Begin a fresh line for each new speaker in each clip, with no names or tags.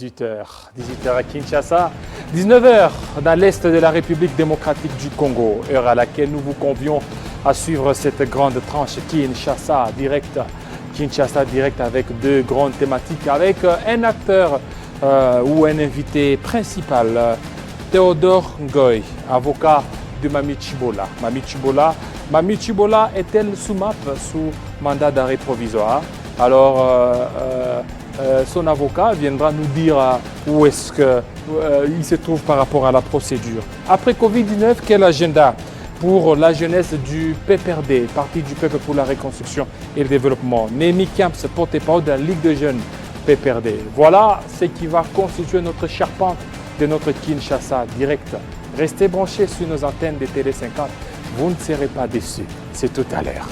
18h à Kinshasa, 19h dans l'est de la République démocratique du Congo, heure à laquelle nous vous convions à suivre cette grande tranche Kinshasa direct avec deux grandes thématiques, avec un acteur ou un invité principal, Théodore Ngoy, avocat de Mami Tchibola. Mami Tchibola est-elle sous MAP, sous mandat d'arrêt provisoire? Alors, son avocat viendra nous dire où est-ce qu'il se trouve par rapport à la procédure. Après Covid-19, quel agenda pour la jeunesse du PPRD, Parti du Peuple pour la Reconstruction et le Développement? Némi Camps, porte-parole de la Ligue de jeunes PPRD. Voilà ce qui va constituer notre charpente de notre Kinshasa direct. Restez branchés sur nos antennes de Télé 50. Vous ne serez pas déçus. C'est tout à l'heure.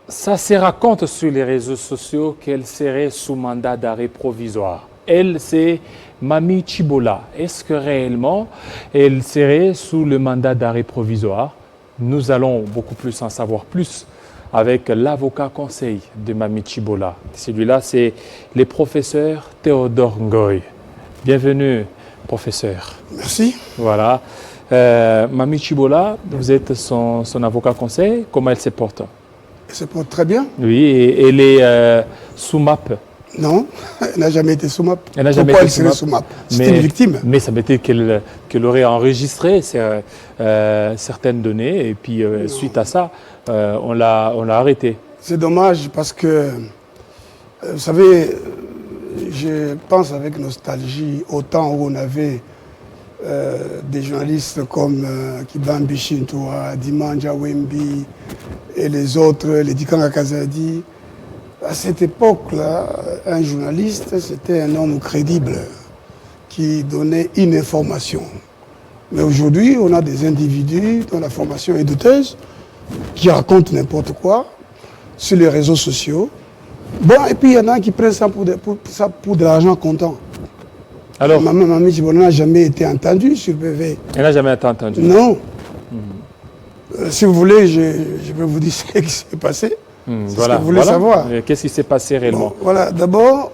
Ça se raconte sur les réseaux sociaux qu'elle serait sous mandat d'arrêt provisoire. Elle, c'est Mami Tchibola. Est-ce que réellement, elle serait sous le mandat d'arrêt provisoire? Nous allons beaucoup plus en savoir plus avec l'avocat conseil de Mami Tchibola. Celui-là, c'est le professeur Théodore Ngoy. Bienvenue, professeur.
Merci.
Voilà. Mami Tchibola, vous êtes son avocat conseil. Comment elle se porte?
Elle se porte très bien.
Oui, et elle est sous MAP.
Non, elle n'a jamais été sous MAP.
Elle n'a jamais
Pourquoi
été
elle serait sous MAP? C'est une victime.
Mais ça m'était qu'elle aurait enregistré certaines données et puis suite à ça, on l'a arrêtée.
C'est dommage parce que, vous savez, je pense avec nostalgie au temps où on avait des journalistes comme Kibambi Shintoa, Dimanja Wembi et les autres, les Dikanga Kazadi. À cette époque-là, un journaliste, c'était un homme crédible qui donnait une information. Mais aujourd'hui, on a des individus dont la formation est douteuse, qui racontent n'importe quoi sur les réseaux sociaux. Bon, et puis il y en a qui prennent ça pour de l'argent comptant.
Alors,
Mami Tchibola n'a jamais été entendue sur PV.
Elle n'a jamais été entendue?
Non. Si vous voulez, je vais vous dire ce qui s'est passé. C'est ce que vous voulez savoir.
Qu'est-ce qui s'est passé réellement?
Bon, voilà, d'abord,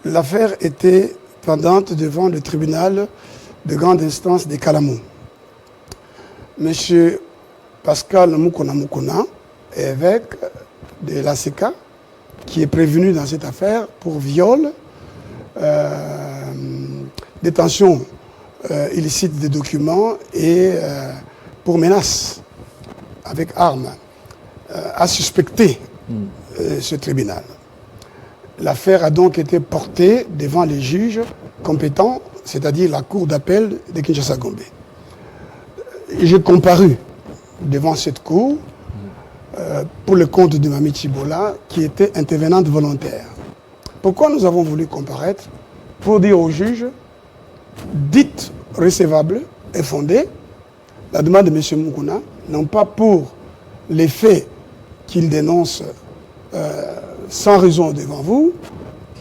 l'affaire était pendante devant le tribunal de grande instance de Kalamou. Monsieur Pascal Mukona, évêque de l'ACK, qui est prévenu dans cette affaire pour viol, détention illicite des documents et pour menace avec armes, a suspecté ce tribunal. L'affaire a donc été portée devant les juges compétents, c'est-à-dire la cour d'appel de Kinshasa-Gombe. J'ai comparu devant cette cour pour le compte de Mami Tchibola, qui était intervenante volontaire. Pourquoi nous avons voulu comparaître? Pour dire aux juges, dites recevable et fondée, la demande de M. Mukuna, non pas pour les faits qu'il dénonce sans raison devant vous,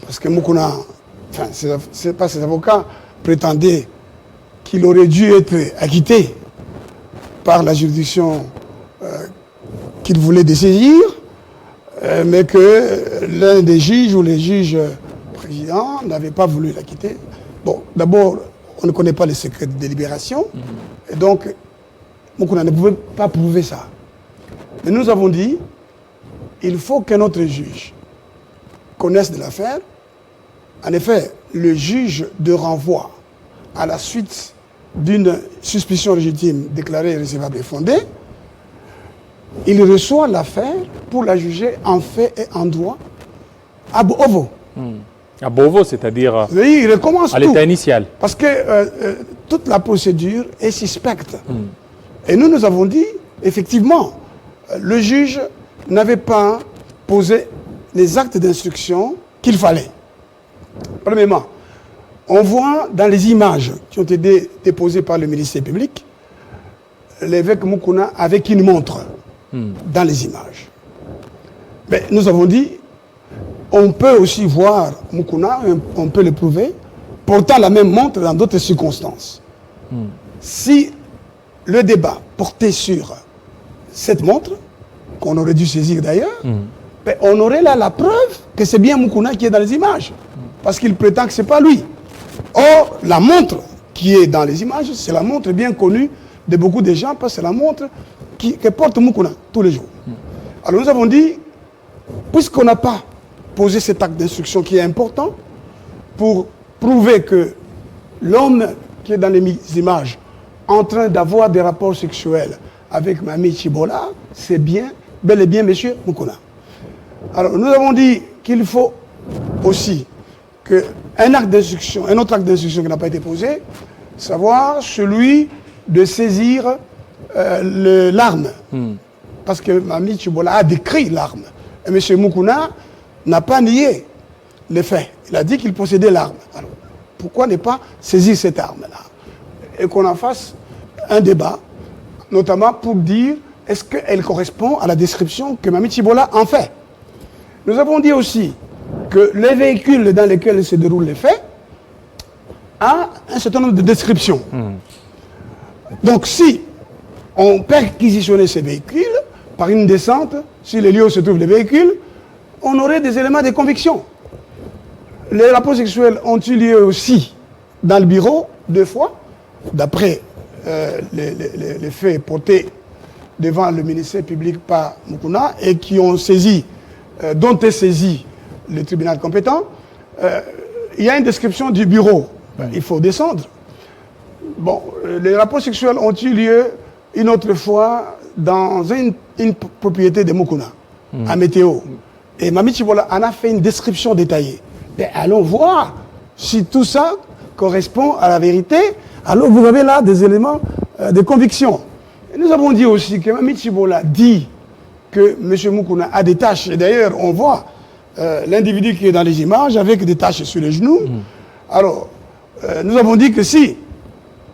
parce que Mukuna, enfin, ses avocats prétendaient qu'il aurait dû être acquitté par la juridiction qu'il voulait dessaisir, mais que l'un des juges ou les juges président n'avait pas voulu la quitter. Bon, d'abord, on ne connaît pas les secrets de délibération, et donc, Moukouna ne pouvait pas prouver ça. Mais nous avons dit, il faut que notre juge connaisse de l'affaire. En effet, le juge de renvoi, à la suite d'une suspicion légitime déclarée irrécevable et fondée, il reçoit l'affaire pour la juger en fait et en droit à Bovo.
À Bovo, c'est-à-dire
Il recommence
à
tout.
l'état initial.
Parce que toute la procédure est suspecte. Et nous avons dit, effectivement, le juge n'avait pas posé les actes d'instruction qu'il fallait. Premièrement, on voit dans les images qui ont été déposées par le ministère public, l'évêque Moukouna avec une montre dans les images. Mais nous avons dit, on peut aussi voir Moukouna, on peut le prouver, portant la même montre dans d'autres circonstances. Si le débat portait sur cette montre, qu'on aurait dû saisir d'ailleurs, ben on aurait là la preuve que c'est bien Moukouna qui est dans les images, parce qu'il prétend que ce n'est pas lui. Or, la montre qui est dans les images, c'est la montre bien connue de beaucoup de gens, parce que c'est la montre que porte Moukouna tous les jours. Alors nous avons dit, puisqu'on n'a pas posé cet acte d'instruction qui est important, pour prouver que l'homme qui est dans les images, en train d'avoir des rapports sexuels avec Mamie Chibola, c'est bien, bel et bien M. Moukouna. Alors nous avons dit qu'il faut aussi qu'un acte d'instruction, un autre acte d'instruction qui n'a pas été posé, savoir celui de saisir l'arme. Parce que Mamie Chibola a décrit l'arme. Et M. Moukouna n'a pas nié les faits. Il a dit qu'il possédait l'arme. Alors, pourquoi ne pas saisir cette arme-là? Et qu'on en fasse un débat, notamment pour dire est-ce qu'elle correspond à la description que Mamie Chibola en fait. Nous avons dit aussi que les véhicules dans lesquels se déroulent les faits a un certain nombre de descriptions. Donc si on perquisitionnait ces véhicules par une descente, sur les lieux où se trouvent les véhicules, on aurait des éléments de conviction. Les rapports sexuels ont eu lieu aussi dans le bureau 2 fois, d'après les faits portés devant le ministère public par Moukouna et qui ont saisi, dont est saisi le tribunal compétent. Il y a une description du bureau. Il faut descendre. Bon, les rapports sexuels ont eu lieu une autre fois dans une propriété de Moukouna, à Météo. Et Mamie Chibola en a fait une description détaillée. Mais allons voir si tout ça correspond à la vérité. Alors vous avez là des éléments de conviction. Et nous avons dit aussi que Mamie Chibola dit que M. Moukouna a des taches. Et d'ailleurs, on voit l'individu qui est dans les images avec des taches sur les genoux. Alors, nous avons dit que si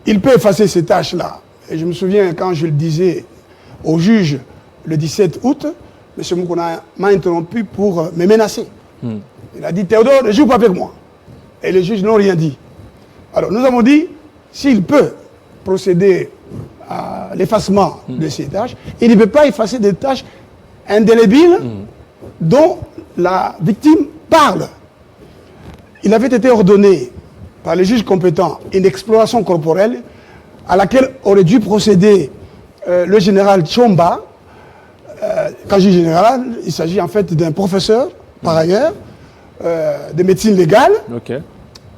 il peut effacer ces taches-là, et je me souviens quand je le disais au juge le 17 août, M. Moukouna m'a interrompu pour me menacer. Il a dit, Théodore, ne joue pas avec moi. Et les juges n'ont rien dit. Alors nous avons dit, s'il peut procéder à l'effacement de ces tâches, il ne peut pas effacer des tâches indélébiles dont la victime parle. Il avait été ordonné par les juges compétents une exploration corporelle à laquelle aurait dû procéder le général Tchomba. Quand je dis général, il s'agit en fait d'un professeur, par ailleurs, de médecine légale,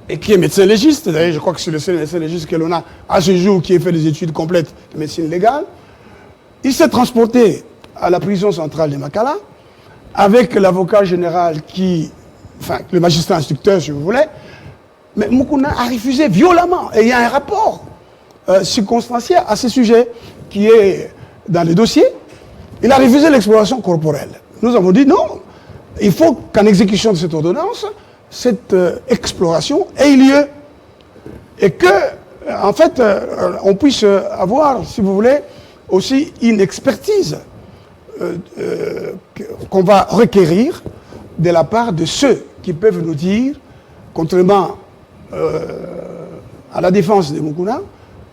et qui est médecin légiste. D'ailleurs, je crois que c'est le seul médecin légiste que l'on a à ce jour qui ait fait des études complètes de médecine légale. Il s'est transporté à la prison centrale de Makala avec l'avocat général enfin, le magistrat instructeur, si vous voulez. Mais Moukouna a refusé violemment. Et il y a un rapport circonstanciel à ce sujet qui est dans le dossier. Il a refusé l'exploration corporelle. Nous avons dit non, il faut qu'en exécution de cette ordonnance, cette exploration ait lieu. Et que, en fait, on puisse avoir, si vous voulez, aussi une expertise qu'on va requérir de la part de ceux qui peuvent nous dire, contrairement à la défense de Moukouna,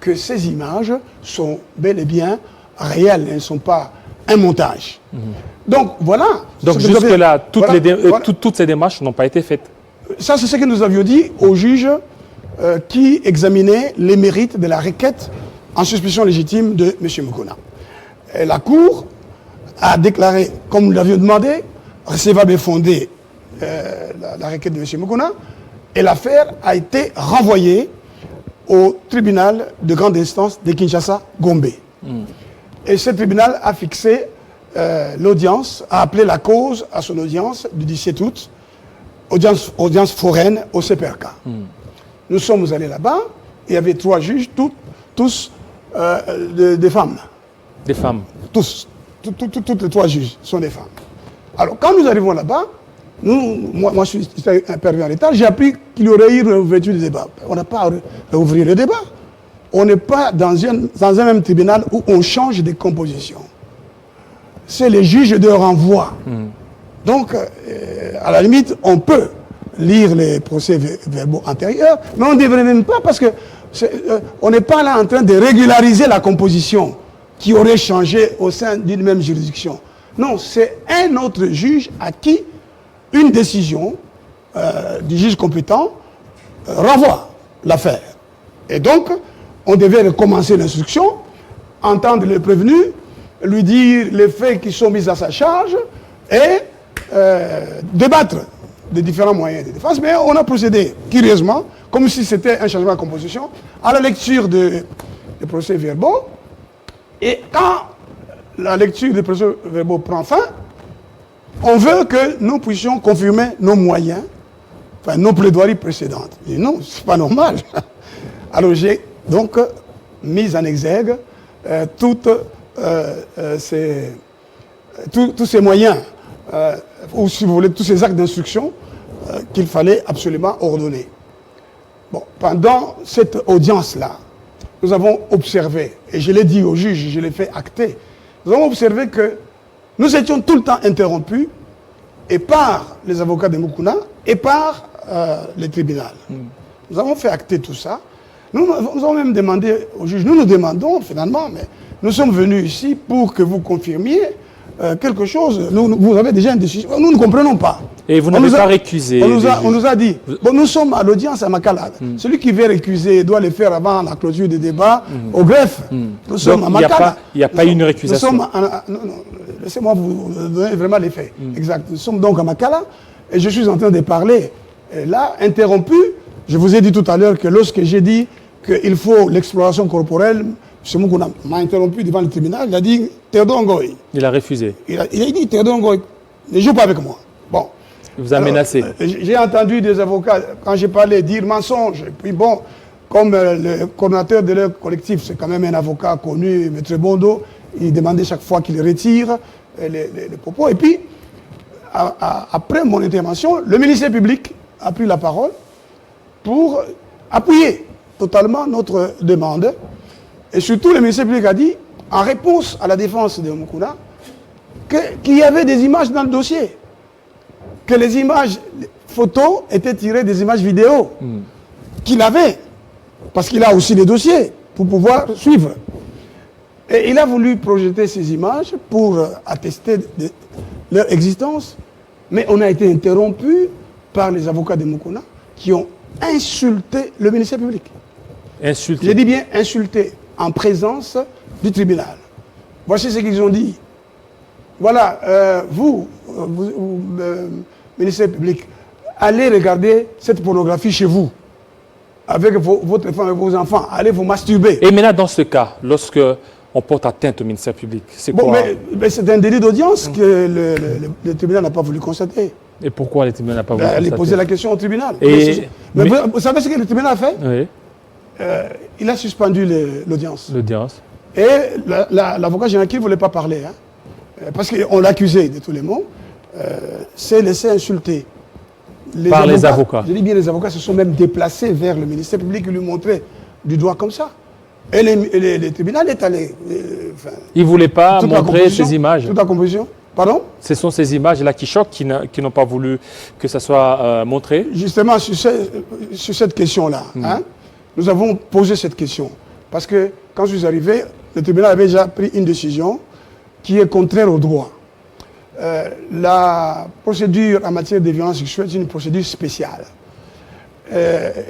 que ces images sont bel et bien réelles, elles ne sont pas un montage. Donc voilà.
Donc jusque-là, toutes ces démarches n'ont pas été faites.
Ça, c'est ce que nous avions dit au juge qui examinait les mérites de la requête en suspicion légitime de M. Moukouna. Et la Cour a déclaré, comme nous l'avions demandé, recevable et fondée la requête de M. Moukouna, et l'affaire a été renvoyée au tribunal de grande instance de Kinshasa-Gombe. Et ce tribunal a fixé l'audience, a appelé la cause à son audience du 17 août, audience foraine au CPRK. Nous sommes allés là-bas, il y avait 3 juges, tous des femmes.
Des femmes.
Tous. Toutes les 3 juges sont des femmes. Alors, quand nous arrivons là-bas, moi je suis intervenu en l'état, j'ai appris qu'il y aurait eu une ouverture du débat. On n'a pas à ouvrir le débat. On n'est pas dans un même tribunal où on change de composition. C'est les juges de renvoi. Donc, à la limite, on peut lire les procès-verbaux antérieurs, mais on ne devrait même pas parce que on n'est pas là en train de régulariser la composition qui aurait changé au sein d'une même juridiction. Non, c'est un autre juge à qui une décision du juge compétent renvoie l'affaire. Et donc, on devait recommencer l'instruction, entendre le prévenu, lui dire les faits qui sont mis à sa charge et débattre des différents moyens de défense. Mais on a procédé, curieusement, comme si c'était un changement de composition, à la lecture des procès-verbaux. Et quand la lecture des procès-verbaux prend fin, on veut que nous puissions confirmer nos moyens, enfin nos plaidoiries précédentes. Et non, c'est pas normal. Alors j'ai donc mis en exergue tous ces moyens, ou si vous voulez, tous ces actes d'instruction qu'il fallait absolument ordonner. Bon, pendant cette audience-là, nous avons observé, et je l'ai dit au juge, je l'ai fait acter, nous avons observé que nous étions tout le temps interrompus, et par les avocats de Moukouna, et par le tribunal. Nous avons fait acter tout ça. Nous avons même demandé au juge, nous demandons finalement, mais nous sommes venus ici pour que vous confirmiez quelque chose. Vous avez déjà une décision. Nous ne comprenons pas.
Et vous n'avez pas récusé.
On nous a dit, bon, nous sommes à l'audience à Makala. Celui qui veut récuser doit le faire avant la clôture des débats au greffe. Nous sommes à Makala.
Il n'y a pas eu une récusation.
Non, laissez-moi vous donner vraiment les faits. Exact. Nous sommes donc à Makala et je suis en train de parler. Et là, interrompu, je vous ai dit tout à l'heure que lorsque j'ai dit qu'il faut l'exploration corporelle, M. Moukouna m'a interrompu devant le tribunal, il a dit Théodore Ngoï.
Il a refusé.
Il a dit Théodore Ngoï, ne joue pas avec moi. Bon.
Il vous a menacé.
J'ai entendu des avocats, quand j'ai parlé, dire mensonge. Et puis bon, comme le coordinateur de leur collectif, c'est quand même un avocat connu, M. Bondo, il demandait chaque fois qu'il retire les propos. Et puis, après mon intervention, le ministère public a pris la parole pour appuyer totalement notre demande. Et surtout, le ministère public a dit, en réponse à la défense de Moukouna, qu'il y avait des images dans le dossier. Que les images photos étaient tirées des images vidéo qu'il avait. Parce qu'il a aussi les dossiers pour pouvoir suivre. Et il a voulu projeter ces images pour attester leur existence. Mais on a été interrompu par les avocats de Moukouna qui ont insulté le ministère public.
Insulté.
J'ai dit bien insulté en présence du tribunal. Voici ce qu'ils ont dit. Voilà, vous ministère public, allez regarder cette pornographie chez vous, avec votre femme et vos enfants, allez vous masturber.
Et maintenant, dans ce cas, lorsque on porte atteinte au ministère public, c'est quoi?
Mais c'est un délit d'audience que le tribunal n'a pas voulu constater.
Et pourquoi le tribunal n'a pas voulu constater?
Il posait la question au tribunal.
Mais
vous savez ce que le tribunal a fait?
Oui.
Il a suspendu l'audience.
L'audience.
Et l'avocat général qui ne voulait pas parler, parce qu'on l'accusait de tous les mots, s'est laissé insulter.
Les avocats.
Je dis bien, les avocats se sont même déplacés vers le ministère public et lui montraient du doigt comme ça. Et le tribunal est allé.
Il ne voulait pas montrer ces images.
Toute la composition. Pardon?
Ce sont ces images-là qui choquent, qui n'ont pas voulu que ça soit montré.
Justement, sur cette question-là, nous avons posé cette question. Parce que quand je suis arrivé, le tribunal avait déjà pris une décision qui est contraire au droit. La procédure en matière de violence sexuelle est une procédure spéciale.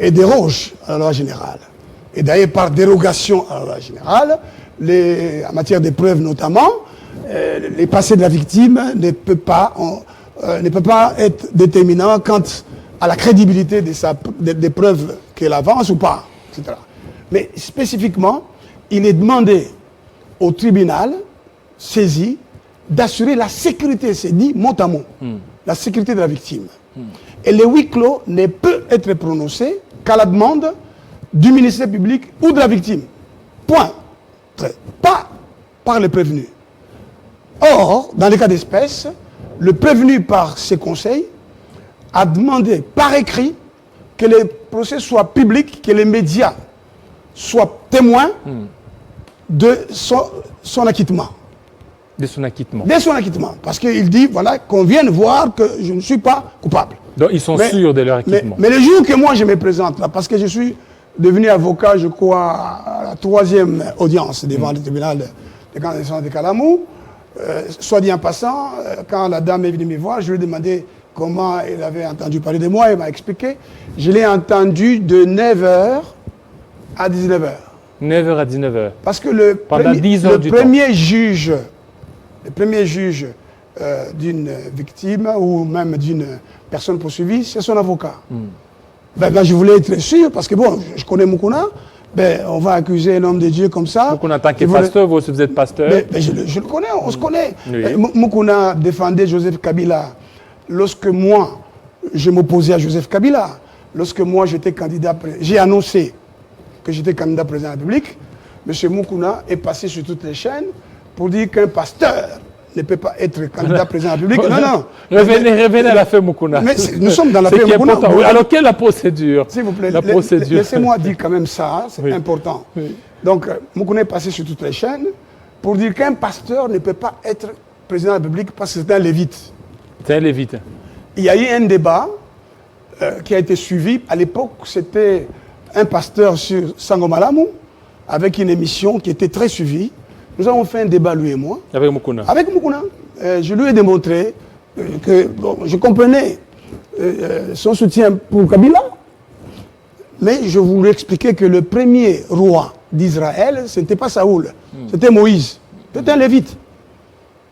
et déroge à la loi générale. Et d'ailleurs, par dérogation à la loi générale, en matière de preuves notamment, les passés de la victime ne peut pas être déterminant quant à la crédibilité des preuves qu'elle avance ou pas, etc. Mais spécifiquement, il est demandé au tribunal saisi d'assurer la sécurité, c'est dit mot à mot, la sécurité de la victime. Et le huis clos ne peut être prononcé qu'à la demande du ministère public ou de la victime. Point. Pas par le prévenu. Or, dans les cas d'espèce, le prévenu par ses conseils a demandé par écrit que le procès soit public, que les médias soient témoins de son acquittement.
De son acquittement.
De son acquittement. Parce qu'il dit, voilà, qu'on vienne voir que je ne suis pas coupable.
Donc ils sont sûrs de leur acquittement.
Mais le jour que moi je me présente là, parce que je suis devenu avocat, je crois, à la 3e audience devant le tribunal de grande instance de Kalamou, soit dit en passant, quand la dame est venue me voir, je lui ai demandé comment elle avait entendu parler de moi, elle m'a expliqué. Je l'ai entendu de 9h à 19h.
9h à 19h.
Parce que le premier juge d'une victime ou même d'une personne poursuivie, c'est son avocat. Ben, je voulais être sûr, parce que bon, je connais Moukouna, ben, on va accuser un homme de Dieu comme ça.
Moukouna, en tant que pasteur, vous aussi vous êtes pasteur.
Je le connais, on se connaît.
Oui.
Moukouna défendait Joseph Kabila lorsque moi, je m'opposais à Joseph Kabila. Lorsque moi, j'étais candidat, j'ai annoncé que j'étais candidat président de la République, M. Moukouna est passé sur toutes les chaînes pour dire qu'un pasteur ne peut pas être candidat président de la République. Non, non.
Revenez à l'affaire Moukouna.
Mais nous sommes dans l'affaire Moukouna.
Oui. Alors, quelle est la procédure?
S'il vous plaît,
la procédure.
Laissez-moi dire quand même ça, c'est important. Oui. Donc, Moukouna est passé sur toutes les chaînes pour dire qu'un pasteur ne peut pas être président de la République parce que c'est un lévite.
C'est un lévite.
Il y a eu un débat qui a été suivi. À l'époque, c'était un pasteur sur Sangomalamou avec une émission qui était très suivie. Nous avons fait un débat, lui et moi.
Avec Moukouna.
Avec Moukouna. Je lui ai démontré que je comprenais son soutien pour Kabila, mais je voulais expliquer que le premier roi d'Israël, ce n'était pas Saoul, c'était Moïse. C'était un lévite.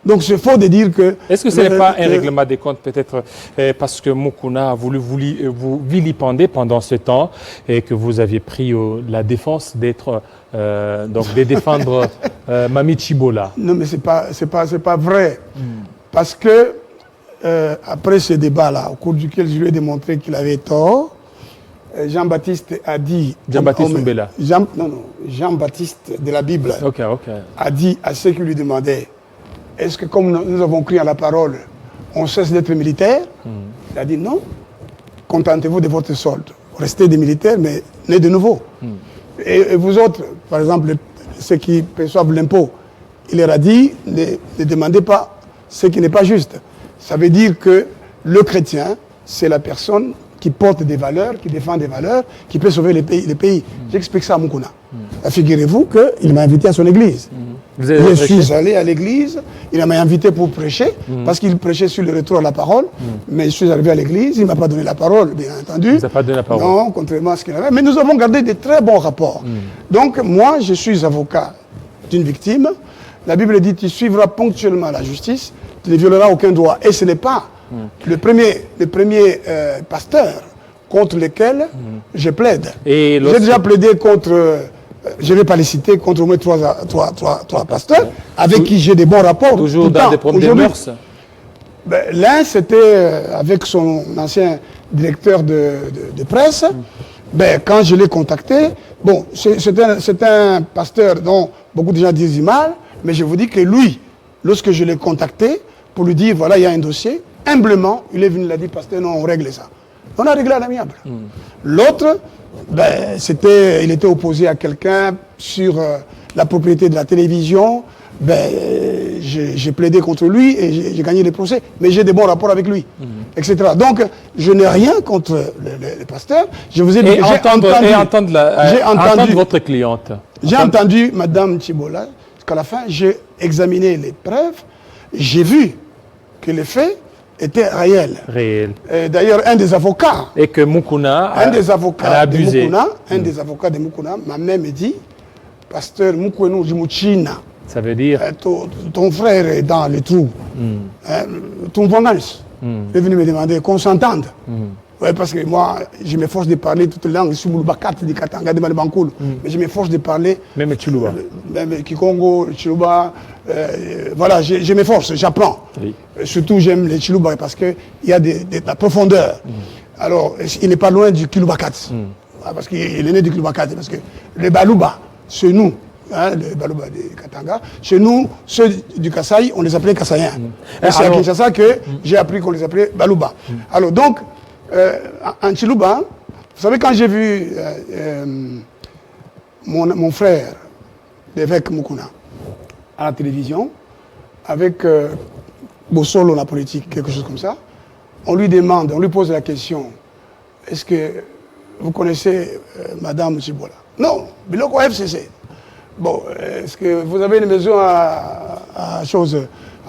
Donc c'est faux de dire que...
Est-ce que ce n'est pas un règlement des comptes, peut-être parce que Moukouna a voulu vous vilipender pendant ce temps et que vous aviez pris la défense d'être... donc de défendre Mami Chibola.
Non, mais c'est pas vrai. Parce que après ce débat-là, au cours duquel je lui ai démontré qu'il avait tort, Jean-Baptiste a dit...
Jean-Baptiste Oumbela.
Jean-Baptiste de la Bible
Ok.
a dit à ceux qui lui demandaient est-ce que comme nous avons cru à la parole, on cesse d'être militaire? Il a dit non. Contentez-vous de votre solde. Restez des militaires, mais nez de nouveau. Et vous autres, par exemple, ceux qui perçoivent l'impôt, il leur a dit ne demandez pas ce qui n'est pas juste. Ça veut dire que le chrétien, c'est la personne qui porte des valeurs, qui défend des valeurs, qui peut sauver les pays. J'explique ça à Moukouna. Figurez-vous qu'il m'a invité à son église. Je suis allé à l'église, il m'a invité pour prêcher, parce qu'il prêchait sur le retour à la parole, mais je suis arrivé à l'église, il ne m'a pas donné la parole, bien entendu.
Il n'a pas donné la parole.
Non, contrairement à ce qu'il avait. Mais nous avons gardé de très bons rapports. Donc, moi, je suis avocat d'une victime. La Bible dit, tu suivras ponctuellement la justice, tu ne violeras aucun droit. Et ce n'est pas le premier pasteur contre lequel je plaide. J'ai déjà plaidé contre... je ne vais pas les citer, contre au moins trois pasteurs avec qui j'ai des bons rapports.
Toujours dans des problèmes de mœurs.
L'un, c'était avec son ancien directeur de presse. Quand je l'ai contacté, bon, c'est un pasteur dont beaucoup de gens disent du mal, mais je vous dis que lui, lorsque je l'ai contacté pour lui dire, voilà, il y a un dossier, humblement, il est venu, il a dit, pasteur, non, on règle ça. On a réglé à l'amiable. L'autre, il était opposé à quelqu'un sur la propriété de la télévision. J'ai plaidé contre lui et j'ai gagné les procès. Mais j'ai des bons rapports avec lui, etc. Donc, je n'ai rien contre le pasteur. Je vous ai dit,
j'ai entendu votre cliente.
J'ai entendu Mme Chibola, qu'à la fin, j'ai examiné les preuves. J'ai vu que les faits était réel.
Réel.
D'ailleurs, un des avocats,
Et que Moukouna a abusé.
un des avocats de Moukouna m'a même dit, pasteur Moukouenou Jimouchina,
Ça veut dire...
ton frère est dans le trou. Ton vengeance. Il est venu me demander qu'on s'entende. Oui, parce que moi, je m'efforce de parler toutes les langues. Je suis Moulbakat, de Katanga, de Malibankoul. Mais je m'efforce de parler.
Même Chiluba.
Même Kikongo, Chiluba. Voilà, je m'efforce, j'apprends.
Oui.
Surtout, j'aime les Chiluba parce qu'il y a de la profondeur. Alors, il n'est pas loin du Kilubakat. Parce qu'il est né du Kilubakat. Parce que le Balouba, c'est nous. Hein, le Balouba de Katanga. Chez nous, ceux du Kasaï, on les appelait Kassaïens. Et c'est à Kinshasa que j'ai appris qu'on les appelait Balouba. Alors donc, en Chiluba, vous savez, quand j'ai vu mon frère, l'évêque Moukouna, à la télévision, avec Bossolo, la politique, quelque chose comme ça, on lui demande, on lui pose la question, est-ce que vous connaissez Madame Chibola? Non, Biloko FCC. Bon, est-ce que vous avez une maison à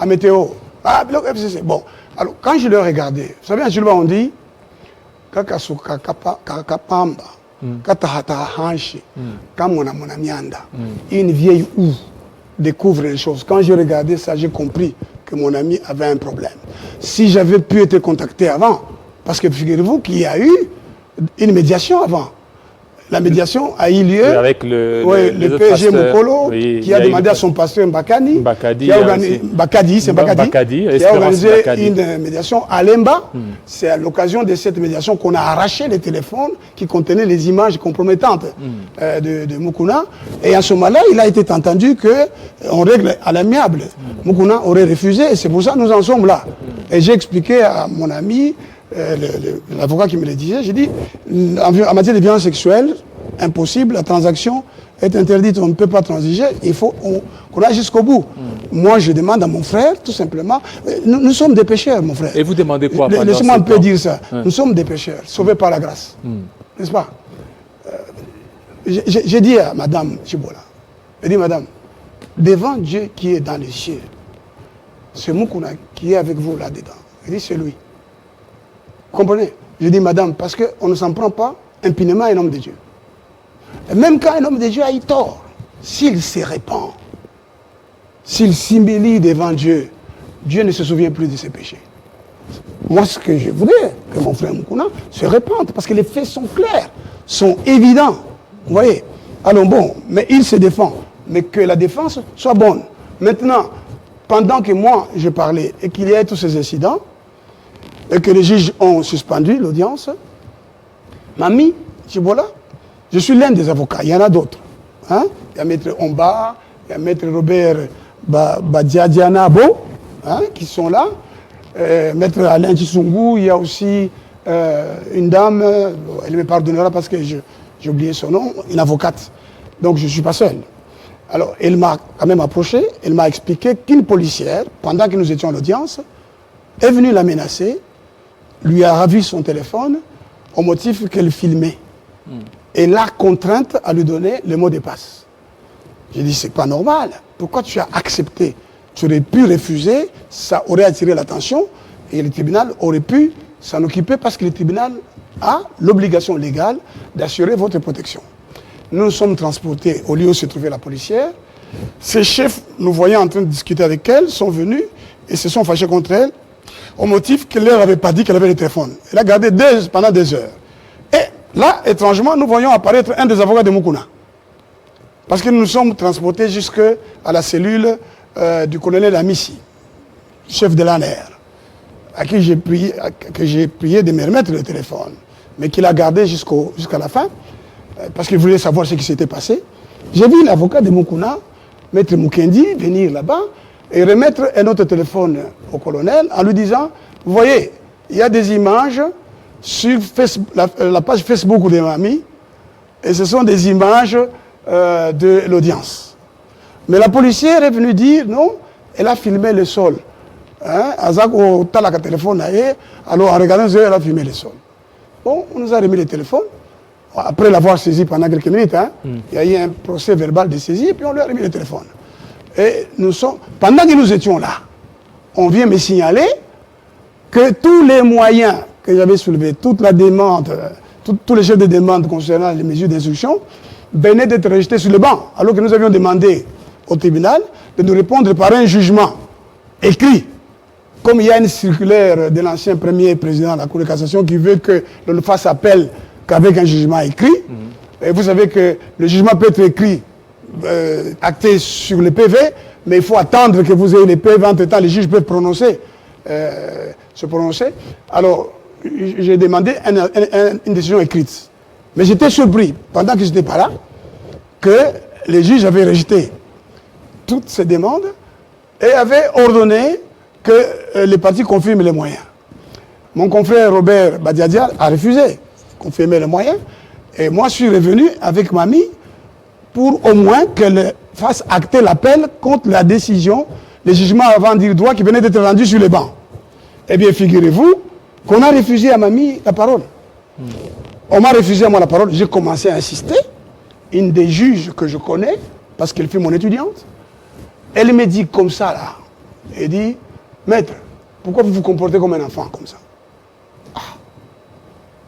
météo? Ah, Biloko FCC. Bon, alors quand je l'ai regardé, vous savez, en Chiluba, on dit Kakasuka Kakapamba, Katahata Hanshi, Kamona Monamianda. Une vieille oue découvre les choses. Quand j'ai regardé ça, j'ai compris que mon ami avait un problème. Si j'avais pu être contacté avant, parce que figurez-vous qu'il y a eu une médiation avant. La médiation a eu lieu
avec
le PSG Mokolo, qui a demandé à son pasteur Mbakadi, qui a organisé une médiation à Lemba. C'est à l'occasion de cette médiation qu'on a arraché les téléphones qui contenaient les images compromettantes de Moukouna. Et à ce moment-là, il a été entendu qu'on règle à l'amiable. Moukouna aurait refusé et c'est pour ça que nous en sommes là. Et j'ai expliqué à mon ami, l'avocat qui me le disait, j'ai dit, en matière de violence sexuelle, impossible, la transaction est interdite, on ne peut pas transiger, il faut qu'on aille jusqu'au bout. Moi, je demande à mon frère, tout simplement, nous sommes des pécheurs, mon frère.
Et vous demandez quoi?
Laissez-moi un peu dire ça. Nous sommes des pécheurs, sauvés par la grâce. N'est-ce pas? J'ai dit à Madame Chibola, j'ai dit, Madame, devant Dieu qui est dans les cieux, c'est Moukouna qui est avec vous là-dedans. Il dit, c'est lui. Comprenez? Je dis, Madame, parce qu'on ne s'en prend pas impunément à un homme de Dieu. Et même quand un homme de Dieu a eu tort, s'il se répand, s'il s'humilie devant Dieu, Dieu ne se souvient plus de ses péchés. Moi, ce que je voudrais, que mon frère Moukouna se répande, parce que les faits sont clairs, sont évidents. Vous voyez? Alors bon, mais il se défend. Mais que la défense soit bonne. Maintenant, pendant que moi, je parlais et qu'il y a tous ces incidents, et que les juges ont suspendu l'audience, Mami Chibola, je suis l'un des avocats, il y en a d'autres. Hein? Il y a Maître Omba, il y a Maître Robert Badiadianabo, qui sont là. Maître Alain Tissungou, il y a aussi une dame, elle me pardonnera parce que j'ai oublié son nom, une avocate. Donc je ne suis pas seul. Alors elle m'a quand même approché, elle m'a expliqué qu'une policière, pendant que nous étions à l'audience, est venue la menacer, lui a ravi son téléphone au motif qu'elle filmait. Et l'a contrainte à lui donner le mot de passe. J'ai dit, c'est pas normal. Pourquoi tu as accepté? Tu aurais pu refuser, ça aurait attiré l'attention et le tribunal aurait pu s'en occuper parce que le tribunal a l'obligation légale d'assurer votre protection. Nous nous sommes transportés au lieu où se trouvait la policière. Ses chefs, nous voyant en train de discuter avec elle, sont venus et se sont fâchés contre elle au motif qu'elle ne leur avait pas dit qu'elle avait le téléphone. Elle a gardé pendant des heures. Et là, étrangement, nous voyons apparaître un des avocats de Moukouna. Parce que nous nous sommes transportés jusqu'à la cellule du colonel Amissi, chef de l'ANR, à qui j'ai prié de me remettre le téléphone, mais qu'il a gardé jusqu'à la fin, parce qu'il voulait savoir ce qui s'était passé. J'ai vu l'avocat de Moukouna, Maître Moukendi, venir là-bas et remettre un autre téléphone au colonel en lui disant, vous voyez, il y a des images sur Facebook, la page Facebook de Mami, et ce sont des images de l'audience. Mais la policière est venue dire, non, elle a filmé le sol. Alors en regardant, elle a filmé le sol. Bon, on nous a remis le téléphone. Après l'avoir saisi pendant quelques minutes, il y a eu un procès verbal de saisie, et puis on lui a remis le téléphone. Et pendant que nous étions là, on vient me signaler que tous les moyens que j'avais soulevés, toute la demande, tous les chefs de demande concernant les mesures d'instruction, venaient d'être rejetés sur le banc, alors que nous avions demandé au tribunal de nous répondre par un jugement écrit. Comme il y a une circulaire de l'ancien premier président de la Cour de cassation qui veut que l'on ne fasse appel qu'avec un jugement écrit. Et vous savez que le jugement peut être écrit, acté sur le PV, mais il faut attendre que vous ayez les PV. Entre-temps, les juges peuvent se prononcer. Alors, j'ai demandé une décision écrite. Mais j'étais surpris, pendant que je n'étais pas là, que les juges avaient rejeté toutes ces demandes et avaient ordonné que les partis confirment les moyens. Mon confrère Robert Badiadia a refusé de confirmer les moyens. Et moi, je suis revenu avec Mamie pour au moins qu'elle fasse acter l'appel contre la décision, le jugement avant dire droit qui venait d'être rendu sur les bancs. Eh bien, figurez-vous qu'on a refusé à Mamie la parole. On m'a refusé à moi la parole. J'ai commencé à insister. Une des juges que je connais, parce qu'elle fait mon étudiante, elle me dit comme ça, là. Elle dit, maître, pourquoi vous vous comportez comme un enfant, comme ça? Ah,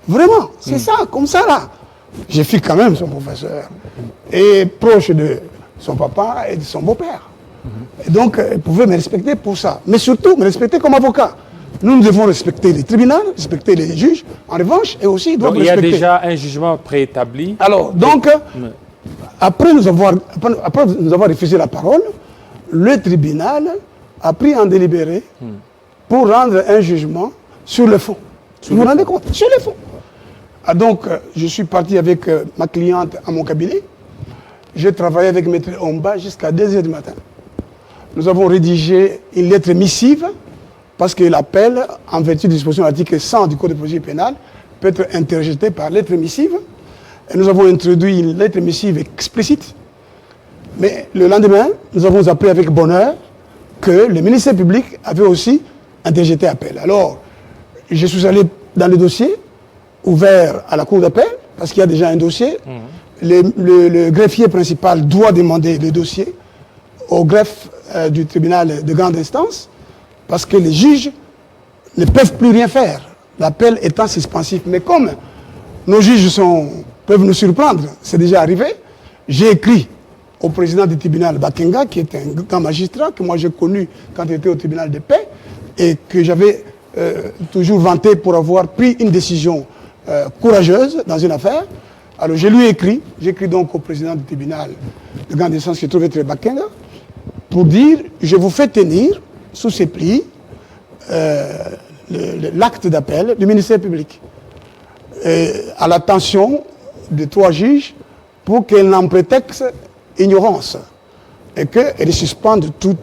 vraiment, c'est ça, comme ça, là. J'ai fait quand même son professeur. Et proche de son papa et de son beau-père. Et donc, elle pouvait me respecter pour ça. Mais surtout, me respecter comme avocat. Nous devons respecter les tribunaux, respecter les juges, en revanche, et aussi doivent respecter.
Il y a déjà un jugement préétabli.
Alors, donc, après nous avoir refusé la parole, le tribunal a pris un délibéré pour rendre un jugement sur le fond. Vous vous rendez compte? Sur le fond. Ah, donc, je suis parti avec ma cliente à mon cabinet. J'ai travaillé avec Maître Omba jusqu'à 2 h du matin. Nous avons rédigé une lettre missive parce que l'appel, en vertu de disposition de l'article 100 du Code de procédure pénale, peut être interjeté par lettre missive. Et nous avons introduit une lettre missive explicite. Mais le lendemain, nous avons appris avec bonheur que le ministère public avait aussi interjeté appel. Alors, je suis allé dans le dossier ouvert à la Cour d'appel, parce qu'il y a déjà un dossier. Le greffier principal doit demander le dossier au greffe du tribunal de grande instance, parce que les juges ne peuvent plus rien faire, l'appel étant suspensif. Mais comme nos juges peuvent nous surprendre, c'est déjà arrivé, j'ai écrit au président du tribunal Bakenga, qui est un grand magistrat, que moi j'ai connu quand il était au tribunal de paix, et que j'avais toujours vanté pour avoir pris une décision courageuse dans une affaire. Alors je lui ai écrit, j'écris donc au président du tribunal de grande instance qui se trouve être Bakenga, pour dire, je vous fais tenir sous ces plis l'acte d'appel du ministère public à l'attention de 3 juges pour qu'elle n'en prétexte ignorance et qu'elle suspende tout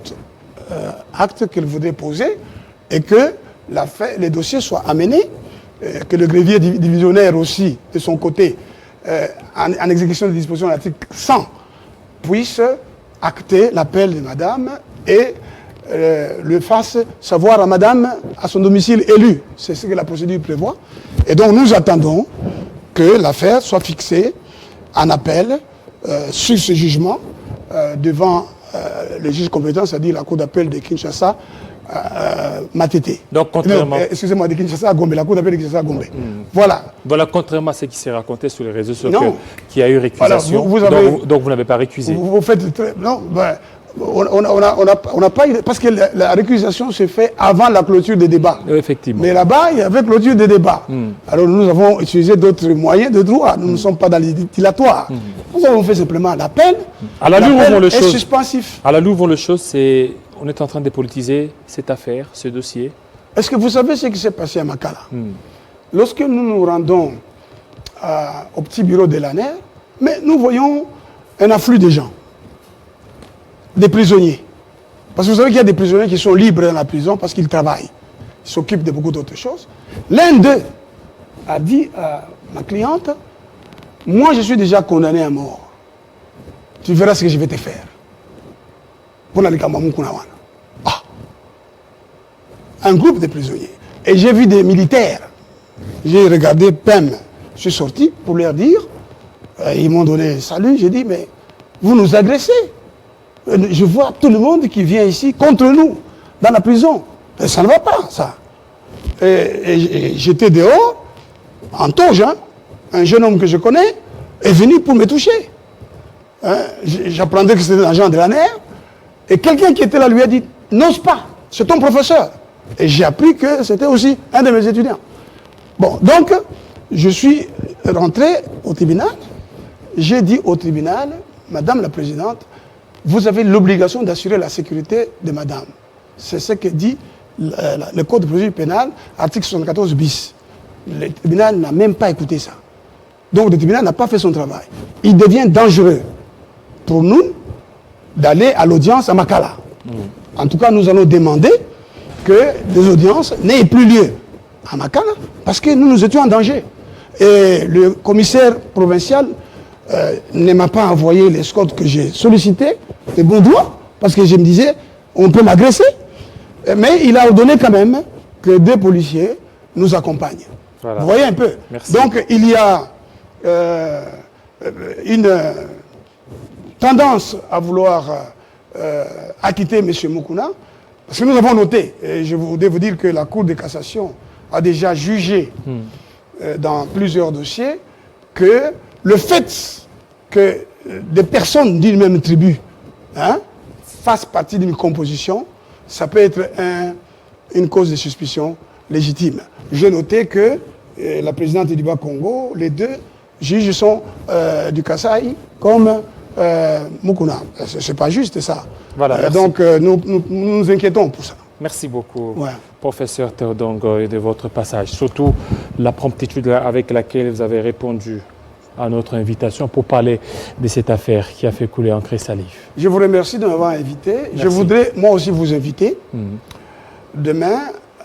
acte qu'elle voudrait poser et que les dossiers soient amenés, que le greffier divisionnaire aussi, de son côté, en exécution des dispositions de l'article 100, puisse acter l'appel de madame et le fasse savoir à madame à son domicile élu. C'est ce que la procédure prévoit. Et donc nous attendons que l'affaire soit fixée en appel sur ce jugement devant le juge compétent, c'est-à-dire la cour d'appel de Kinshasa, Matete.
Donc, contrairement...
excusez-moi, de Kinshasa à Gombe, la cour d'appel de Kinshasa à Gombe. Voilà.
Voilà, contrairement à ce qui s'est raconté sur les réseaux sociaux, qu'il y a eu récusation.
Alors,
donc vous n'avez pas récusé.
Vous faites très... Non, ben, on n'a pas... Parce que la récusation se fait avant la clôture des débats.
Effectivement.
Mais là-bas, il y avait clôture des débats. Alors nous avons utilisé d'autres moyens de droit. Nous ne sommes pas dans les dilatoires. Nous avons fait simplement l'appel.
À la loupe,
est suspensif.
À la loupe, le chose, c'est... On est en train de dépolitiser cette affaire, ce dossier.
Est-ce que vous savez ce qui s'est passé à Makala? Lorsque nous nous rendons au petit bureau de l'ANER, mais nous voyons un afflux de gens, des prisonniers. Parce que vous savez qu'il y a des prisonniers qui sont libres dans la prison parce qu'ils travaillent. Ils s'occupent de beaucoup d'autres choses. L'un d'eux a dit à ma cliente, moi je suis déjà condamné à mort. Tu verras ce que je vais te faire. Un groupe de prisonniers. Et j'ai vu des militaires. J'ai regardé PEM. Je suis sorti pour leur dire, ils m'ont donné salut, j'ai dit, mais vous nous agressez. Je vois tout le monde qui vient ici contre nous, dans la prison. Et ça ne va pas, ça. Et j'étais dehors, en toge, hein. Un jeune homme que je connais est venu pour me toucher. Hein, j'apprendais que c'était un agent de l'ANER. Et quelqu'un qui était là lui a dit, n'ose pas, c'est ton professeur. Et j'ai appris que c'était aussi un de mes étudiants. Bon, donc, je suis rentré au tribunal. J'ai dit au tribunal, Madame la Présidente, vous avez l'obligation d'assurer la sécurité de Madame. C'est ce que dit le Code de procédure pénale, article 74 bis. Le tribunal n'a même pas écouté ça. Donc le tribunal n'a pas fait son travail. Il devient dangereux pour nous d'aller à l'audience à Makala. En tout cas, nous allons demander que des audiences n'aient plus lieu à Makala parce que nous étions en danger. Et le commissaire provincial ne m'a pas envoyé l'escorte que j'ai sollicité de bon droit parce que je me disais, on peut m'agresser. Mais il a ordonné quand même que des policiers nous accompagnent. Voilà. Vous voyez un peu.
Merci.
Donc il y a une tendance à vouloir acquitter M. Moukouna, parce que nous avons noté, et je voudrais vous dire que la Cour de cassation a déjà jugé dans plusieurs dossiers que le fait que des personnes d'une même tribu fassent partie d'une composition, ça peut être une cause de suspicion légitime. J'ai noté que la présidente du Bas-Congo, les deux juges sont du Kasaï comme Moukouna. C'est pas juste ça.
Voilà,
donc nous nous inquiétons pour ça.
Merci beaucoup, professeur Théodongo, de votre passage. Surtout la promptitude avec laquelle vous avez répondu à notre invitation pour parler de cette affaire qui a fait couler encre et salive. Je
vous remercie de m'avoir invité. Merci. Je voudrais moi aussi vous inviter demain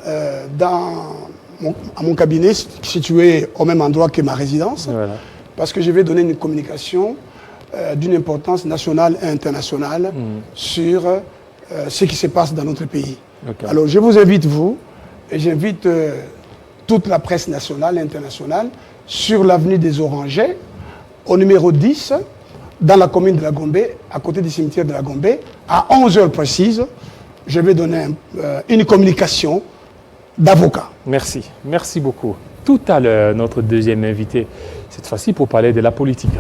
à mon cabinet situé au même endroit que ma résidence, parce que je vais donner une communication d'une importance nationale et internationale sur ce qui se passe dans notre pays. Okay. Alors je vous invite, vous, et j'invite toute la presse nationale et internationale sur l'avenue des Orangers, au numéro 10, dans la commune de la Gombe, à côté du cimetière de la Gombe, à 11h précises. Je vais donner une communication d'avocat.
Merci. Merci beaucoup. Tout à l'heure, notre deuxième invité, cette fois-ci pour parler de la politique.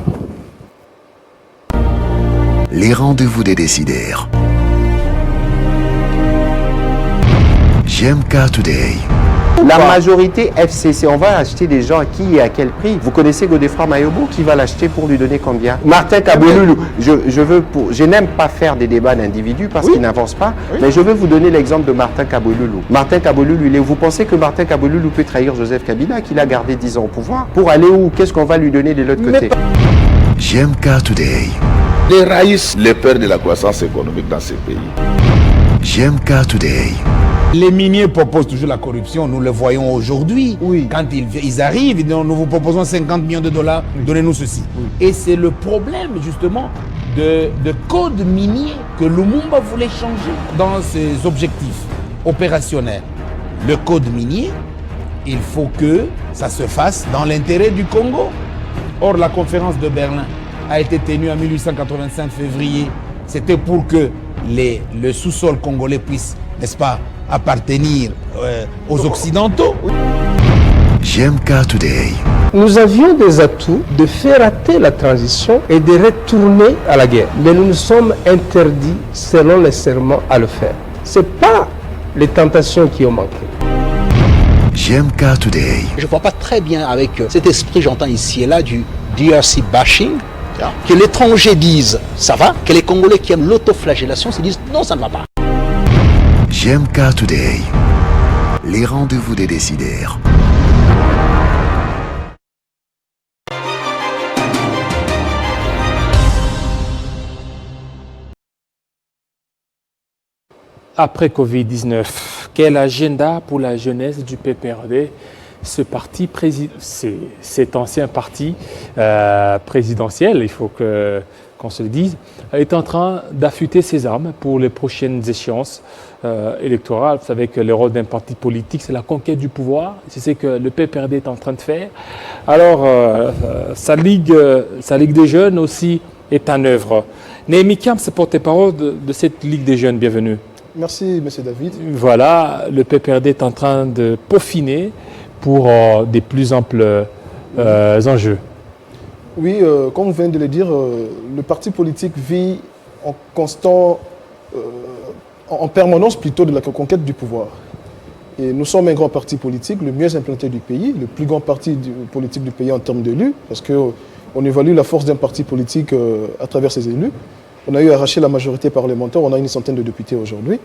Les rendez-vous des décideurs. GMK Today.
La majorité FCC, on va acheter des gens à qui et à quel prix? Vous connaissez Godefroid Mayobo, qui va l'acheter pour lui donner combien? Martin Kaboulou, je n'aime pas faire des débats d'individus parce qu'ils n'avancent pas, mais je veux vous donner l'exemple de Martin Kaboulou. Martin Kaboulou, vous pensez que Martin Kaboulou peut trahir Joseph Kabila, qu'il a gardé 10 ans au pouvoir? Pour aller où? Qu'est-ce qu'on va lui donner de l'autre côté?
GMK Today.
Les raïs, les pères de la croissance économique dans ces pays.
GMK Today.
Les miniers proposent toujours la corruption, nous le voyons aujourd'hui. Quand ils arrivent, ils disent, nous vous proposons 50 millions de dollars, donnez-nous ceci. Et c'est le problème justement de code minier que Lumumba voulait changer dans ses objectifs opérationnels. Le code minier, il faut que ça se fasse dans l'intérêt du Congo. Or, la conférence de Berlin a été tenue en 1885 février. C'était pour que le sous-sol congolais puisse, n'est-ce pas, appartenir aux Occidentaux.
GMK Today.
Nous avions des atouts de faire rater la transition et de retourner à la guerre. Mais nous nous sommes interdits, selon les serments, à le faire. Ce n'est pas les tentations qui ont manqué.
GMK Today.
Je ne vois pas très bien avec cet esprit, j'entends ici et là, du DRC bashing, que l'étranger dise ça va, que les Congolais qui aiment l'autoflagellation se disent non, ça ne va pas.
GMK Today. Les rendez-vous des décideurs.
Après Covid-19, quel agenda pour la jeunesse du PPRD? Cet ancien parti présidentiel, il faut qu'on se le dise, est en train d'affûter ses armes pour les prochaines échéances électorales. Vous savez que le rôle d'un parti politique, c'est la conquête du pouvoir. C'est ce que le PPRD est en train de faire. Alors, sa ligue des jeunes aussi est en œuvre. Néhémie Kamps, porte-parole de cette Ligue des jeunes, bienvenue.
Merci, M. David.
Voilà, le PPRD est en train de peaufiner pour des plus amples enjeux.
Oui, comme vous venez de le dire, le parti politique vit en constant, en permanence plutôt de la conquête du pouvoir. Et nous sommes un grand parti politique, le mieux implanté du pays, le plus grand parti politique du pays en termes d'élus, parce qu'on évalue la force d'un parti politique à travers ses élus. On a eu arraché la majorité parlementaire, on a une centaine de députés aujourd'hui.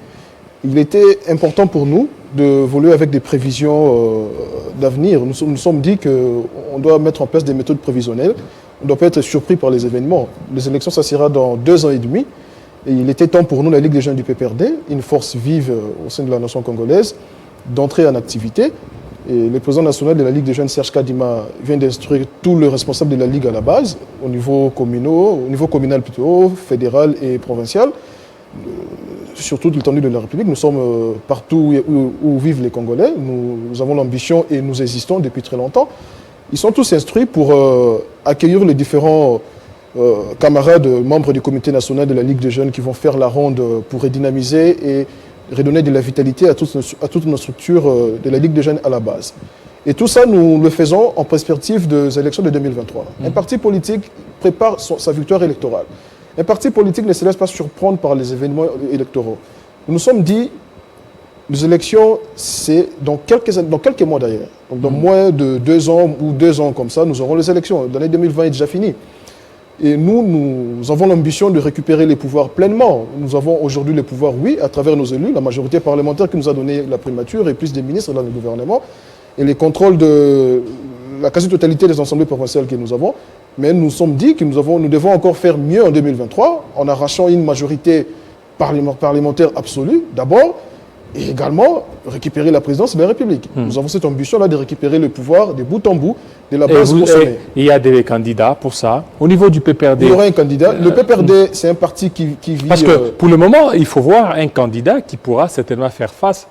Il était important pour nous de voler avec des prévisions d'avenir. Nous nous sommes dit qu'on doit mettre en place des méthodes prévisionnelles. On ne doit pas être surpris par les événements. Les élections, ça sera dans 2 ans et demi. Et il était temps pour nous, la Ligue des jeunes du PPRD, une force vive au sein de la nation congolaise, d'entrer en activité. Et le président national de la Ligue des jeunes, Serge Kadima, vient d'instruire tous les responsables de la Ligue à la base, au niveau communal plutôt, fédéral et provincial, sur toute l'étendue de la République. Nous sommes partout où vivent les Congolais. Nous avons l'ambition et nous existons depuis très longtemps. Ils sont tous instruits pour accueillir les différents camarades, membres du comité national de la Ligue des jeunes qui vont faire la ronde pour redynamiser et redonner de la vitalité à toutes nos structures de la Ligue des jeunes à la base. Et tout ça, nous le faisons en perspective des élections de 2023. Un parti politique prépare sa victoire électorale. Un parti politique ne se laisse pas surprendre par les événements électoraux. Nous nous sommes dit, les élections, c'est dans quelques mois d'ailleurs. Donc dans moins de 2 ans ou 2 ans comme ça, nous aurons les élections. L'année 2020 est déjà finie. Et nous avons l'ambition de récupérer les pouvoirs pleinement. Nous avons aujourd'hui les pouvoirs, oui, à travers nos élus, la majorité parlementaire qui nous a donné la primature et plus des ministres dans le gouvernement, et les contrôles de la quasi-totalité des assemblées provinciales que nous avons. Mais nous sommes dit que nous devons encore faire mieux en 2023, en arrachant une majorité parlementaire absolue, d'abord, et également récupérer la présidence de la République. Nous avons cette ambition-là de récupérer le pouvoir de bout en bout, de la base au sommet.
Il y a des candidats pour ça. Au niveau du PPRD...
Il y aura un candidat. Le PPRD, c'est un parti qui vit...
Parce que pour le moment, il faut voir un candidat qui pourra certainement faire face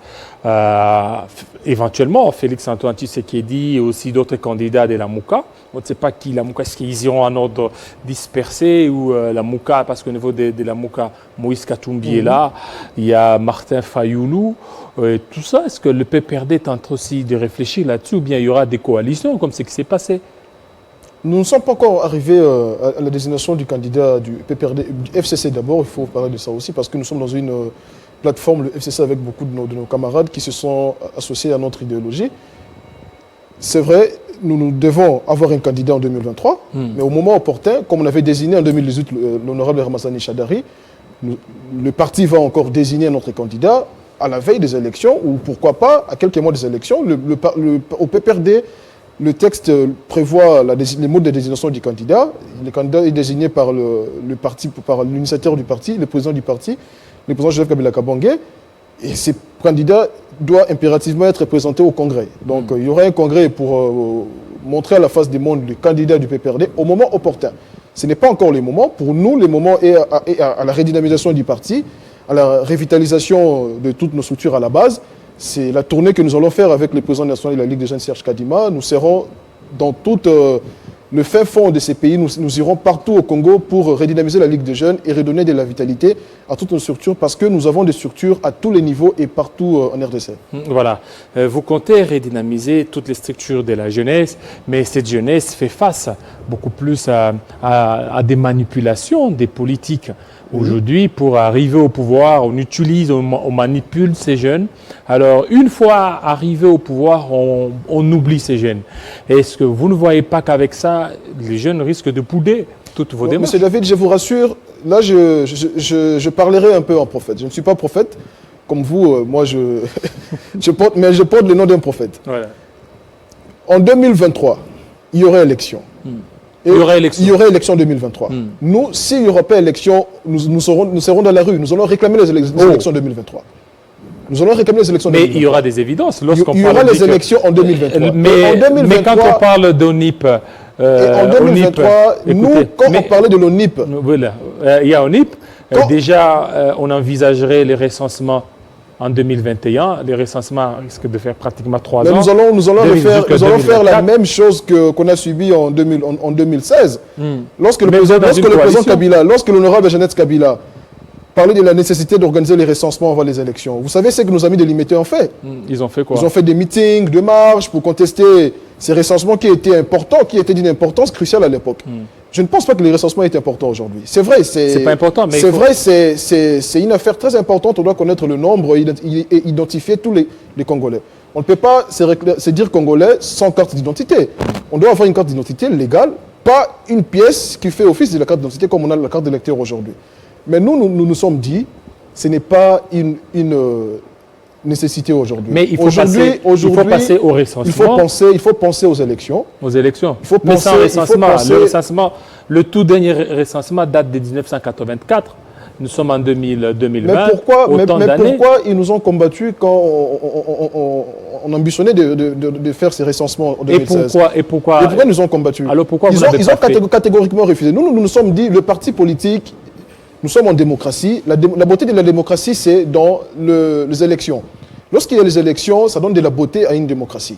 éventuellement Félix-Antoine Tshisekedi et aussi d'autres candidats de la Mouka. On ne sait pas qui la Mouka, est-ce qu'ils iront en ordre dispersé ou la Mouka, parce qu'au niveau de la Mouka, Moïse Katumbi est là, il y a Martin Fayoulou, tout ça, est-ce que le PPRD tente aussi de réfléchir là-dessus ou bien il y aura des coalitions comme ce qui s'est passé?
Nous ne sommes pas encore arrivés à la désignation du candidat du PPRD, du FCC d'abord, il faut parler de ça aussi, parce que nous sommes dans une plateforme, le FCC, avec beaucoup de nos camarades qui se sont associés à notre idéologie. C'est vrai, nous devons avoir un candidat en 2023, mais au moment opportun, comme on avait désigné en 2018 l'honorable Ramazani Chadari, le parti va encore désigner notre candidat à la veille des élections, ou pourquoi pas à quelques mois des élections. Au PPRD, le texte prévoit les modes de désignation du candidat. Le candidat est désigné par le parti, par l'initiateur du parti, le président du parti, le président Joseph Kabila Kabange, et ce candidat doit impérativement être présenté au Congrès. Donc il y aura un Congrès pour montrer à la face du monde le candidat du PPRD au moment opportun. Ce n'est pas encore le moment. Pour nous, le moment est à la redynamisation du parti, à la revitalisation de toutes nos structures à la base. C'est la tournée que nous allons faire avec le président national de la Ligue des jeunes, Serge Kadima. Nous serons dans tout le fin fond de ces pays. Nous irons partout au Congo pour redynamiser la Ligue des jeunes et redonner de la vitalité à toutes nos structures, parce que nous avons des structures à tous les niveaux et partout en RDC. Voilà.
Vous comptez redynamiser toutes les structures de la jeunesse, mais cette jeunesse fait face beaucoup plus à des manipulations des politiques. Aujourd'hui, pour arriver au pouvoir, on manipule ces jeunes. Alors, une fois arrivé au pouvoir, on oublie ces jeunes. Est-ce que vous ne voyez pas qu'avec ça, les jeunes risquent de bouder toutes vos démarches?
Monsieur David, je vous rassure, là, je parlerai un peu en prophète. Je ne suis pas prophète, comme vous, moi, je porte le nom d'un prophète. Voilà. En 2023, il y aurait élection. Il y aurait élection en 2023. Nous, s'il n'y aura pas élection, nous serons dans la rue. Nous allons réclamer les élections en 2023. Nous allons réclamer les élections en 2023.
Mais il y aura des évidences.
Il y aura les élections en 2023.
Mais quand on parle d'ONIP...
en 2023, quand on parlait de l'ONIP...
Voilà, il y a ONIP. Déjà, on envisagerait les recensements en 2021. Les recensements risquent de faire pratiquement 3 ans.
Nous allons faire la même chose qu'on a subi en 2016. Lorsque le président Kabila, lorsque l'honorable Jeannette Kabila parlé de la nécessité d'organiser les recensements avant les élections. Vous savez ce que nos amis de l'IMT ont fait?
Ils ont fait quoi?
Ils ont fait des meetings, des marches pour contester ces recensements qui étaient importants, qui étaient d'une importance cruciale à l'époque. Je ne pense pas que les recensements étaient importants aujourd'hui. C'est vrai,
c'est pas important, mais
c'est vrai, c'est une affaire très importante. On doit connaître le nombre et identifier tous les Congolais. On ne peut pas se dire Congolais sans carte d'identité. On doit avoir une carte d'identité légale, pas une pièce qui fait office de la carte d'identité comme on a la carte d'électeur aujourd'hui. Mais nous sommes dit, ce n'est pas une nécessité aujourd'hui.
Mais il faut passer au recensement.
Il faut penser aux élections.
Aux élections.
Il faut penser,
le recensement, le tout dernier recensement date de 1984. Nous sommes en 2020.
Mais pourquoi ils nous ont combattus quand on ambitionnait de faire ces recensements en 2016?
Et pourquoi
ils nous ont combattus?
Alors pourquoi
ils ont catégoriquement refusé. Nous nous sommes dit, le parti politique, nous sommes en démocratie. La beauté de la démocratie, c'est dans les élections. Lorsqu'il y a les élections, ça donne de la beauté à une démocratie.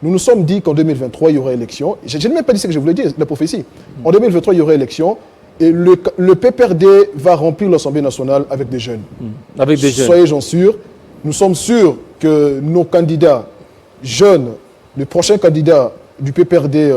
Nous nous sommes dit qu'en 2023, il y aurait élection. Je n'ai même pas dit ce que je voulais dire, la prophétie. En 2023, il y aurait élection. Et le PPRD va remplir l'Assemblée nationale avec des jeunes.
Avec des jeunes.
Soyez-en sûrs. Nous sommes sûrs que nos candidats jeunes, les prochains candidats du PPRD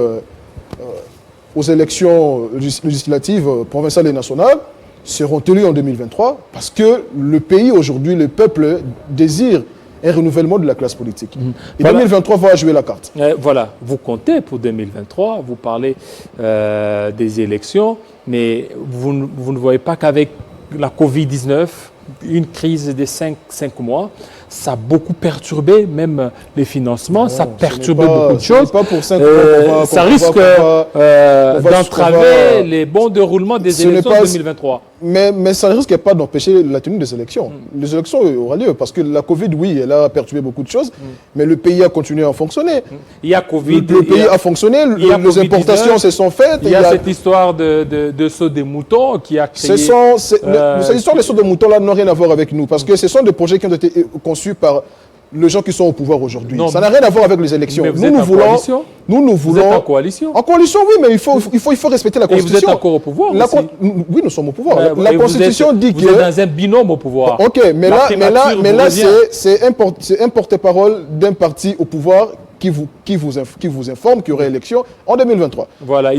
aux élections législatives provinciales et nationales seront élus en 2023 parce que le pays aujourd'hui, le peuple désire un renouvellement de la classe politique. Et voilà. 2023 va jouer la carte.
Voilà, vous comptez pour 2023, vous parlez des élections, mais vous ne voyez pas qu'avec la Covid-19, une crise de 5 mois, ça a beaucoup perturbé même les financements, non, ça a perturbé beaucoup de choses.
Pas pour 5
ça risque d'entraver les bons déroulements des élections de 2023.
Mais ça ne risque pas d'empêcher la tenue des élections. Les élections auront lieu parce que la Covid, oui, elle a perturbé beaucoup de choses, mais le pays a continué à fonctionner.
Il y a Covid.
Le pays a fonctionné, les importations se sont faites.
Il y a cette histoire de saut des moutons qui a créé...
Cette histoire de saut des moutons-là n'a rien à voir avec nous parce que ce sont des projets qui ont été conçus par les gens qui sont au pouvoir aujourd'hui. Ça n'a rien à voir avec les élections.
Mais nous voulons... Vous êtes en coalition.
En coalition, oui, mais il faut respecter la Constitution.
Et vous êtes encore au pouvoir
Oui, nous sommes au pouvoir. La Constitution dit que...
Vous êtes dans un binôme au pouvoir.
Ok, mais là c'est un porte-parole d'un parti au pouvoir qui vous informe qu'il y aurait élection en 2023.
Voilà.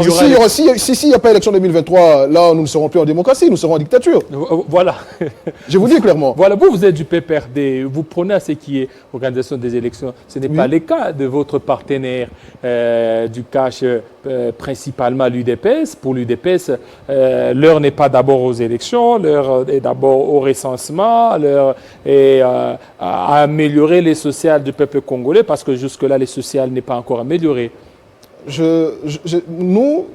S'il n'y a pas élection en 2023, là, nous ne serons plus en démocratie, nous serons en dictature.
Voilà.
Je vous dis clairement.
Voilà, vous êtes du PPRD, vous prenez à ce qui est organisation des élections. Ce n'est pas le cas de votre partenaire du cash, principalement l'UDPS. Pour l'UDPS, l'heure n'est pas d'abord aux élections, l'heure est d'abord au recensement, l'heure est à améliorer les sociales du peuple congolais, parce que jusque-là, les sociales n'est pas encore amélioré.
Nous,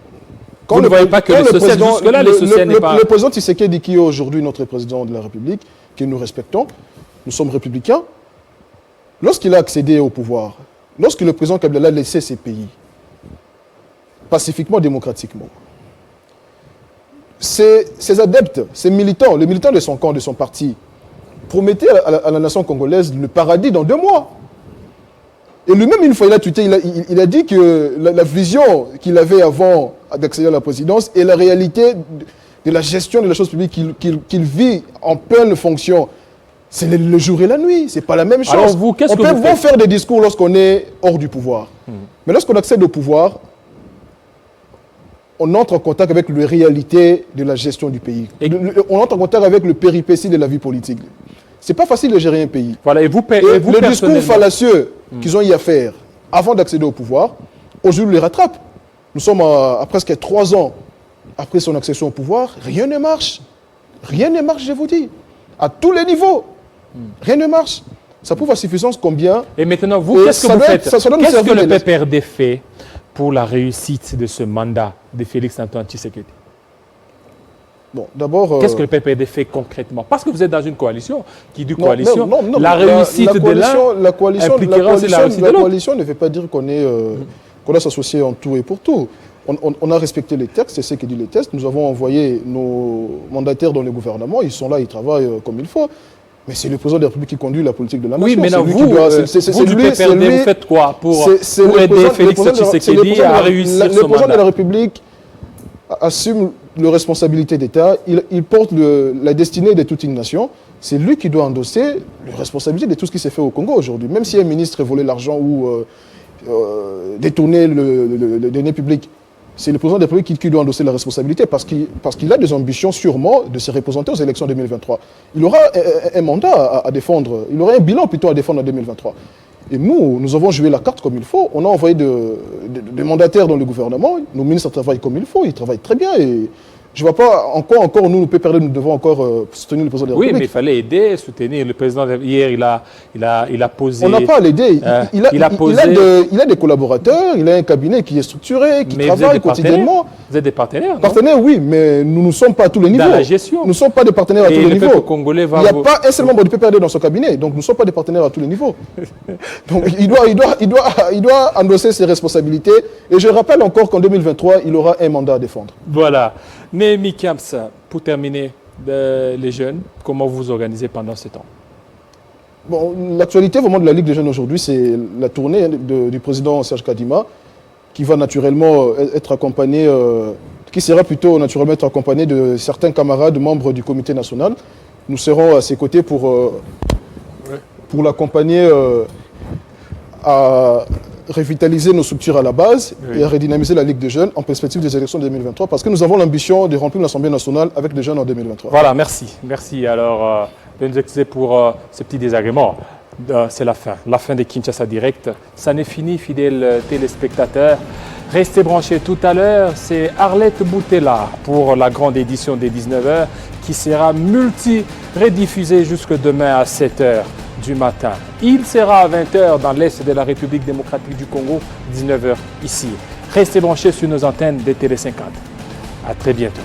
vous ne voyez pas que les sociales, jusque-là, les sociales n'est pas...
Le président Tshisekedi, qui est aujourd'hui notre président de la République, que nous respectons, nous sommes républicains, lorsqu'il a accédé au pouvoir, lorsque le président Kabila a laissé ces pays, pacifiquement, démocratiquement, ses adeptes, ses militants, les militants de son camp, de son parti, promettaient à la nation congolaise le paradis dans 2 mois. Et lui-même, une fois, il a tweeté, il a dit que la vision qu'il avait avant d'accéder à la présidence et la réalité de la gestion de la chose publique qu'il vit en pleine fonction, c'est le jour et la nuit, c'est pas la même chose.
Alors vous, qu'est-ce que vous faites?
On peut faire des discours lorsqu'on est hors du pouvoir. Mais lorsqu'on accède au pouvoir, on entre en contact avec la réalité de la gestion du pays. On entre en contact avec le péripétie de la vie politique. C'est pas facile de gérer un pays.
Voilà, et
le discours fallacieux qu'ils ont eu à faire avant d'accéder au pouvoir, aujourd'hui les rattrape. Nous sommes à presque 3 ans après son accession au pouvoir, rien ne marche. Rien ne marche, je vous dis. À tous les niveaux. Rien ne marche. Ça prouve à suffisance combien...
Et maintenant, vous, qu'est-ce que vous faites? Qu'est-ce que le PPRD fait pour la réussite de ce mandat de Félix-Antoine Tshisekedi?
Bon, d'abord...
Qu'est-ce que le PPRD fait concrètement? Parce que vous êtes dans une coalition qui dit coalition. Non, la réussite de l'un
la coalition ne veut pas dire qu'on doit s'associer en tout et pour tout. On a respecté les textes, c'est ce que dit les textes. Nous avons envoyé nos mandataires dans le gouvernement. Ils sont là, ils travaillent comme il faut. Mais c'est le président de la République qui conduit la politique de la nation.
Oui, mais non, vous du PPRD, vous faites quoi pour aider Félix Tshisekedi à réussir son mandat?
Le président de la République assume de responsabilité d'État, il porte la destinée de toute une nation. C'est lui qui doit endosser la responsabilité de tout ce qui s'est fait au Congo aujourd'hui. Même si un ministre a volé l'argent ou détourné le denier public, c'est le président de la République qui doit endosser la responsabilité parce qu'il a des ambitions sûrement de se représenter aux élections 2023. Il aura un mandat à défendre, il aura un bilan plutôt à défendre en 2023. Et nous avons joué la carte comme il faut. On a envoyé des mandataires dans le gouvernement. Nos ministres travaillent comme il faut, ils travaillent très bien. Et je ne vois pas encore nous peut perdre, nous devons encore soutenir le président de la République.
Oui, mais il fallait aider, soutenir. Le président, hier, il a posé...
On n'a pas à l'aider. Il a des collaborateurs, il a un cabinet qui est structuré, qui travaille quotidiennement.
Vous êtes des partenaires, non?
Partenaires, oui, mais nous ne sommes pas à tous les niveaux.
Dans la gestion.
Nous ne sommes pas des partenaires à tous les niveaux.
Congolais
il n'y a pas un seul membre du PPRD dans son cabinet, donc nous ne sommes pas des partenaires à tous les niveaux. Donc il doit endosser ses responsabilités. Et je rappelle encore qu'en 2023, il aura un mandat à défendre.
Voilà. Néhémie Kiams, pour terminer, les jeunes, comment vous vous organisez pendant ce temps?
Bon, l'actualité vraiment de la Ligue des jeunes aujourd'hui, c'est la tournée du président Serge Kadima, qui va naturellement être accompagné, qui sera plutôt naturellement être accompagné de certains camarades membres du comité national. Nous serons à ses côtés pour l'accompagner à revitaliser nos structures à la base et à redynamiser la Ligue des jeunes en perspective des élections de 2023 parce que nous avons l'ambition de remplir l'Assemblée nationale avec des jeunes en 2023.
Voilà, merci. Merci. Alors, de nous excuser pour ces petits désagréments. C'est la fin de Kinshasa Direct. Ça n'est fini, fidèles téléspectateurs. Restez branchés tout à l'heure. C'est Arlette Boutella pour la grande édition des 19h qui sera multi-rediffusée jusque demain à 7h du matin. Il sera à 20h dans l'Est de la République démocratique du Congo, 19h ici. Restez branchés sur nos antennes de Télé 50. À très bientôt.